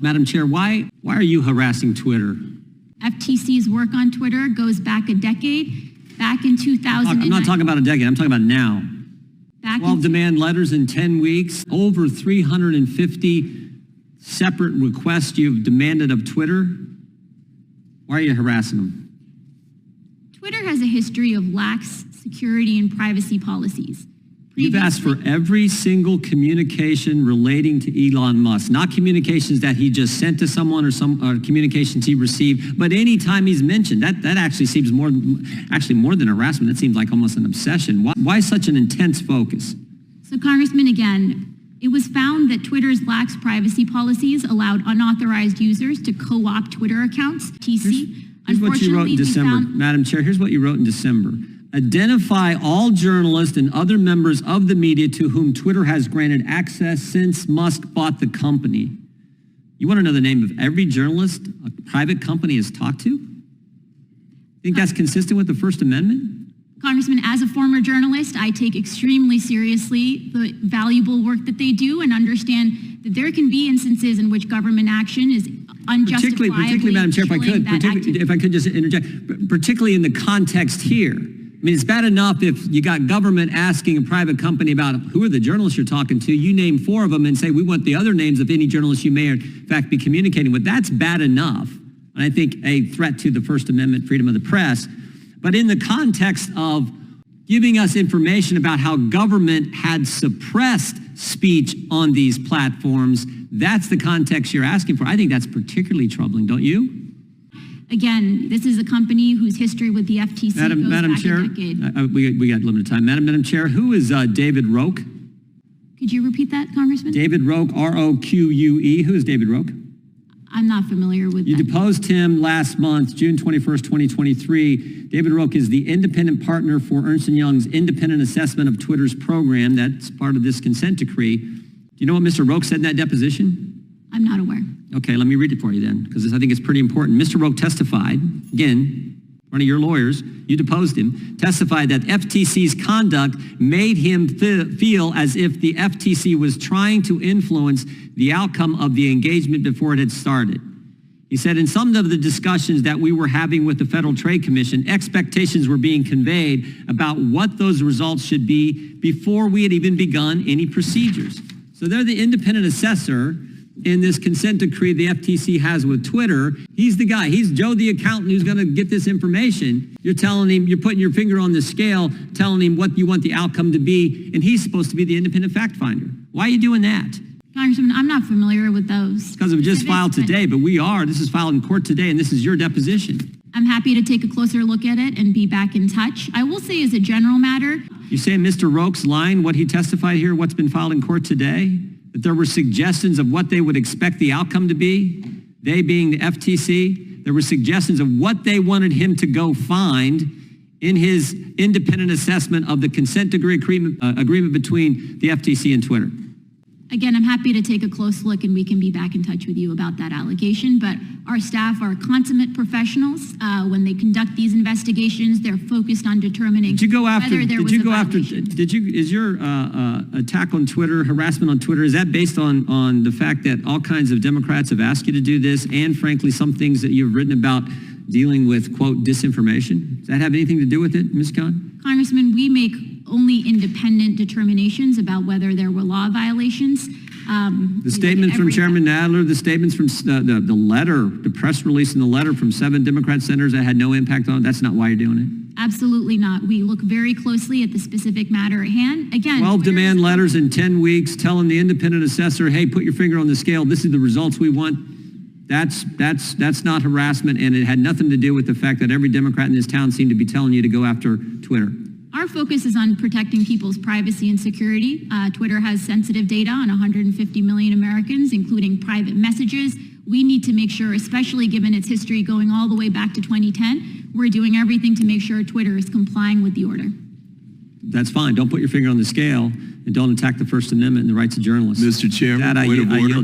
Madam Chair, why are you harassing Twitter? FTC's work on Twitter goes back a decade. Back in 2009. I'm not talking about a decade. I'm talking about now. 12 demand letters in 10 weeks. Over 350 separate requests you've demanded of Twitter. Why are you harassing them? Twitter has a history of lax security and privacy policies. You've asked for every single communication relating to Elon Musk, not communications that he just sent to someone or communications he received, but any time he's mentioned. That actually seems more than harassment. That seems like almost an obsession. Why such an intense focus? So, Congressman, again, it was found that Twitter's lax privacy policies allowed unauthorized users to co-opt Twitter accounts. Here's what you wrote in December. Madam Chair, here's what you wrote in December. Identify all journalists and other members of the media to whom Twitter has granted access since Musk bought the company. You want to know the name of every journalist a private company has talked to? Think that's consistent with the First Amendment? Congressman, as a former journalist, I take extremely seriously the valuable work that they do and understand that there can be instances in which government action is unjustifiably particularly, Madam Chair, if I could just interject, particularly in the context here. I mean, it's bad enough if you got government asking a private company about who are the journalists you're talking to. You name 4 of them and say, we want the other names of any journalists you may, in fact, be communicating with. That's bad enough. And I think a threat to the First Amendment, freedom of the press. But in the context of giving us information about how government had suppressed speech on these platforms, that's the context you're asking for. I think that's particularly troubling, don't you? Again, this is a company whose history with the FTC goes back Chair, a decade. We got limited time. Madam Chair, who is David Roque? Could you repeat that, Congressman? David Roque, R-O-Q-U-E. Who is David Roque? I'm not familiar with You that. deposed him last month, June 21st, 2023. David Roque is the independent partner for Ernst & Young's independent assessment of Twitter's program. That's part of this consent decree. Do you know what Mr. Roque said in that deposition? I'm not aware. Okay, let me read it for you then, because I think it's pretty important. Mr. Roque testified, again, one of your lawyers, you deposed him, testified that FTC's conduct made him feel as if the FTC was trying to influence the outcome of the engagement before it had started. He said, in some of the discussions that we were having with the Federal Trade Commission, expectations were being conveyed about what those results should be before we had even begun any procedures. So they're the independent assessor in this consent decree the FTC has with Twitter. He's the guy. He's Joe the accountant who's going to get this information. You're telling him, you're putting your finger on the scale, telling him what you want the outcome to be, and he's supposed to be the independent fact finder. Why are you doing that? Congressman, I'm not familiar with those. Because it was just filed today, but we are. This is filed in court today, and this is your deposition. I'm happy to take a closer look at it and be back in touch. I will say as a general matter. You say Mr. Roque's line, what he testified here, what's been filed in court today? That there were suggestions of what they would expect the outcome to be, they being the FTC. There were suggestions of what they wanted him to go find in his independent assessment of the consent decree agreement between the FTC and Twitter. Again, I'm happy to take a close look and we can be back in touch with you about that allegation, but our staff are consummate professionals. When they conduct these investigations, they're focused on determining whether there was a violation. Is your attack on Twitter, harassment on Twitter, is that based on the fact that all kinds of Democrats have asked you to do this and frankly some things that you've written about dealing with, quote, disinformation? Does that have anything to do with it, Ms. Khan? Congressman, we make only independent determinations about whether there were law violations. The statement from Chairman Nadler, the statements from the letter, the press release and the letter from 7 Democrat senators that had no impact on it, that's not why you're doing it? Absolutely not. We look very closely at the specific matter at hand. Again, 12 demand letters in 10 weeks telling the independent assessor, hey, put your finger on the scale. This is the results we want. That's not harassment, and it had nothing to do with the fact that every Democrat in this town seemed to be telling you to go after Twitter. Our focus is on protecting people's privacy and security. Twitter has sensitive data on 150 million Americans, including private messages. We need to make sure, especially given its history going all the way back to 2010, we're doing everything to make sure Twitter is complying with the order. That's fine. Don't put your finger on the scale and don't attack the First Amendment and the rights of journalists. Mr. Chairman, that point of order.